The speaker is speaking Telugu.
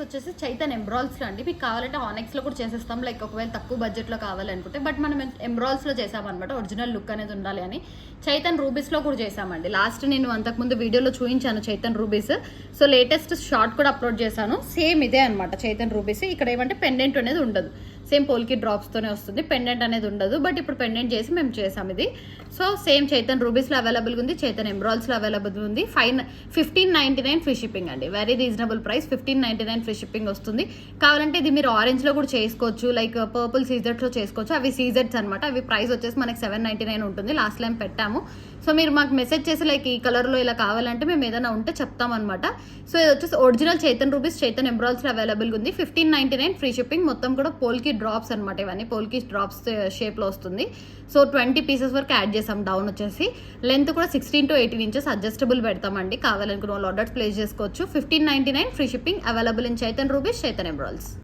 వచ్చేసి చైతన్ ఎంబ్రాయిల్స్లో అండి. మీకు కావాలంటే ఆనెక్స్లో కూడా చేసేస్తాం, లైక్ ఒకవేళ తక్కువ బడ్జెట్లో కావాలనుకుంటే. బట్ మనం ఎంబ్రాయిల్స్లో చేసామన్నమాట, ఒరిజినల్ లుక్ అనేది ఉండాలి అని. చైతన్ రూబీస్లో కూడా చేసామండి. లాస్ట్ నేను అంతకుముందు వీడియోలో చూపించాను Chaitan rubies. So latest short కూడా అప్లోడ్ చేశాను. సేమ్ ఇదే అనమాట చైతన్ రూబీస్. ఇక్కడ ఏమంటే పెండెంట్ అనేది ఉండదు, సేమ్ పోల్కి డ్రాప్స్తోనే వస్తుంది, పెండెంట్ అనేది ఉండదు. బట్ ఇప్పుడు పెండెంట్ చేసి మేము చేసాం ఇది. సో సేమ్ చైతన్ రూబీస్లో అవైలబుల్గా ఉంది, చైతన్ ఎంబ్రాయిల్స్లో అవైలబుల్ ఉంది. 1599 ఫ్రీ షిప్పింగ్ అండి. Very reasonable price, 1599 free shipping వస్తుంది. కావాలంటే ఇది మీరు ఆరెంజ్లో కూడా చేసుకోవచ్చు, లైక్ పర్పుల్ సీజెడ్స్లో చేసుకోవచ్చు. అవి సీజెడ్స్ అనమాట. అవి ప్రైస్ వచ్చేసి మనకి 799 ఉంటుంది. లాస్ట్ టైం పెట్టాము. సో మీరు మాకు మెసేజ్ చేసి లైక్ ఈ కలర్లో ఇలా కావాలంటే మేము ఏదైనా ఉంటే చెప్తామన్నమాట. సో ఇది వచ్చేసి ఒరిజినల్ చైతన్ రూబీస్, చైతన్ ఎంబ్రాయిల్స్లో అవైలబుల్గా ఉంది. 1599 ఫ్రీ షిప్పింగ్. మొత్తం కూడా పోల్కి డ్రాప్స్ అనమాట. ఇవన్నీ పోల్కి డ్రాప్స్ షేప్లో వస్తుంది. సో 20 పీసెస్ వరకు యాడ్ చేసాం. డౌన్ వచ్చేసి లెంత్ కూడా 16 to 18 ఇంచెస్ అడ్జస్టబుల్ పెడతామండి. కావాలనుకున్న వాళ్ళు ఆర్డర్స్ ప్లేస్ చేసుకోవచ్చు. 1599 free shipping available in Chaitan rubies, Chaitan ఎంబ్రాయిల్స్.